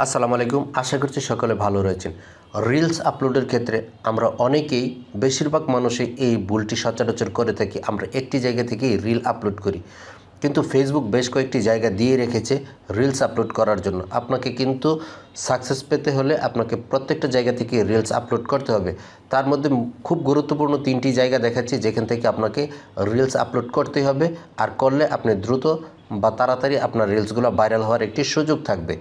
আসসালামু আলাইকুম। আশা করছি সকলে ভালো রয়েছেন। রিলস আপলোডের ক্ষেত্রে আমরা অনেকেই বেশিরভাগ মানুষই এই ভুলটি সচরাচর করে থাকি। আমরা একটি জায়গা থেকেই রিল আপলোড করি, কিন্তু ফেসবুক বেশ কয়েকটি জায়গা দিয়ে রেখেছে রিলস আপলোড করার জন্য। আপনাকে কিন্তু সাকসেস পেতে হলে আপনাকে প্রত্যেকটা জায়গা থেকে রিলস আপলোড করতে হবে। তার মধ্যে খুব গুরুত্বপূর্ণ 3টি জায়গা দেখাচ্ছি যেখান থেকে আপনাকে রিলস আপলোড করতে হবে, আর করলে আপনি দ্রুত বা তাড়াতাড়ি আপনার রিলসগুলো ভাইরাল হওয়ার একটি সুযোগ থাকবে।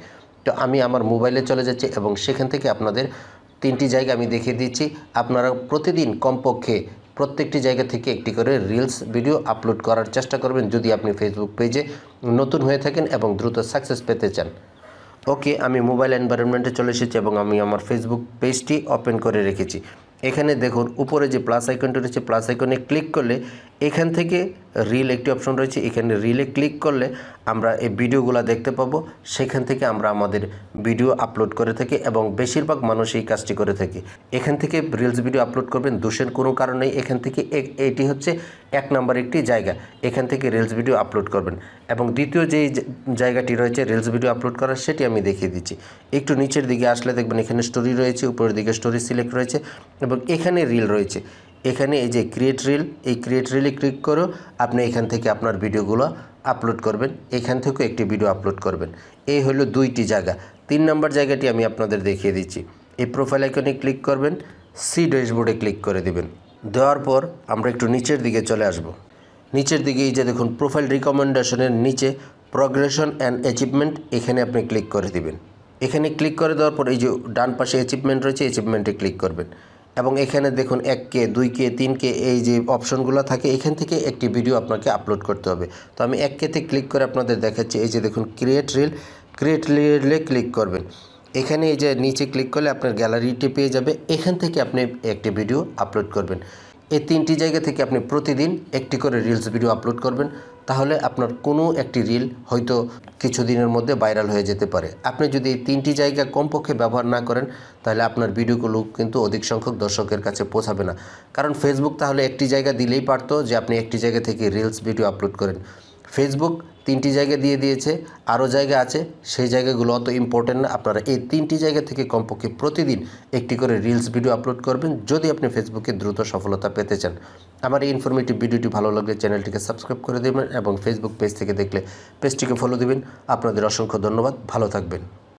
তো আমি আমার মোবাইলে চলে যাচ্ছি এবং সেখান থেকে আপনাদের 3টি জায়গা আমি দেখিয়ে দিচ্ছি। আপনারা প্রতিদিন কমপক্ষে প্রত্যেকটি জায়গা থেকে একটি করে রিলস ভিডিও আপলোড করার চেষ্টা করবেন যদি আপনি ফেসবুক পেজে নতুন হয়ে থাকেন এবং দ্রুত সাকসেস পেতে চান। ওকে, আমি মোবাইল এনভায়রনমেন্টে চলে এসেছি এবং আমি আমার ফেসবুক পেজটি ওপেন করে রেখেছি। এখানে দেখুন উপরে যে প্লাস আইকনটি রয়েছে, প্লাস আইকনে ক্লিক করলে এখান থেকে রিল একটি অপশন রয়েছে। এখানে রিলে ক্লিক করলে আমরা এই ভিডিওগুলো দেখতে পাবো। সেখান থেকে আমরা আমাদের ভিডিও আপলোড করে থাকি এবং বেশিরভাগ মানুষ এই কাজটি করে থাকি। এখান থেকে রিলস ভিডিও আপলোড করবেন, দোষের কোনো কারণ নেই। এখান থেকে এটি হচ্ছে 1 নম্বর একটি জায়গা, এখান থেকে রিলস ভিডিও আপলোড করবেন। এবং দ্বিতীয় যেই জায়গাটি রয়েছে রিলস ভিডিও আপলোড করার, সেটি আমি দেখিয়ে দিচ্ছি। একটু নিচের দিকে আসলে দেখবেন এখানে স্টোরি রয়েছে, উপরের দিকে স্টোরি সিলেক্ট রয়েছে এবং এখানে রিল রয়েছে। এখানে এই যে ক্রিয়েট রিল, এই ক্রিয়েট রিলে ক্লিক করেও আপনি এখান থেকে আপনার ভিডিওগুলো আপলোড করবেন। এখান থেকেও একটি ভিডিও আপলোড করবেন। এই হলো 2টি জায়গা। 3 নম্বর জায়গাটি আমি আপনাদের দেখিয়ে দিচ্ছি। এই প্রোফাইল আইকনে ক্লিক করবেন, সি ড্যাশবোর্ডে ক্লিক করে দিবেন। দেওয়ার পর আমরা একটু নিচের দিকে চলে আসব। নিচের দিকে এই যে দেখুন প্রোফাইল রিকমেন্ডেশনের নিচে প্রোগ্রেশন অ্যান্ড অ্যাচিভমেন্ট, এখানে আপনি ক্লিক করে দিবেন। এখানে ক্লিক করে দেওয়ার পর এই যে ডান পাশে অ্যাচিভমেন্ট রয়েছে, অ্যাচিভমেন্টে ক্লিক করবেন এবং এখানে দেখুন 1K 2K 3K এই যে অপশনগুলো থাকে, এখান থেকে একটি ভিডিও আপনাকে আপলোড করতে হবে। তো আমি 1K-তে ক্লিক করে আপনাদের দেখাচ্ছি। এই যে দেখুন ক্রিয়েট রিলে ক্লিক করবেন। এখানে এই যে নিচে ক্লিক করলে আপনার গ্যালারিটি পেয়ে যাবে। এখান থেকে আপনি একটি ভিডিও আপলোড করবেন। এই 3টি জায়গা থেকে আপনি প্রতিদিন একটি করে রিলস ভিডিও আপলোড করবেন। তাহলে আপনার কোনো একটি রিল হয়তো কিছুদিনের মধ্যে ভাইরাল হয়ে যেতে পারে। আপনি যদি এই 3টি জায়গা কমপক্ষে ব্যবহার না করেন, তাহলে আপনার ভিডিওগুলো কিন্তু অধিক সংখ্যক দর্শকের কাছে পৌঁছাবে না। কারণ ফেসবুক তাহলে একটি জায়গা দিলেই পারতো যে আপনি একটি জায়গা থেকে রিলস ভিডিও আপলোড করেন। ফেসবুক 3টি জায়গা দিয়ে দিয়েছে, আরও জায়গা আছে, সেই জায়গাগুলো অত ইম্পর্টেন্ট না। আপনারা এই 3টি জায়গা থেকে কমপক্ষে প্রতিদিন একটি করে রিলস ভিডিও আপলোড করবেন যদি আপনি ফেসবুকে দ্রুত সফলতা পেতে চান। আমার এই ইনফরমেটিভ ভিডিওটি ভালো লাগলে চ্যানেলটিকে সাবস্ক্রাইব করে দেবেন এবং ফেসবুক পেজ থেকে দেখলে পেজটিকে ফলো দেবেন। আপনাদের অসংখ্য ধন্যবাদ, ভালো থাকবেন।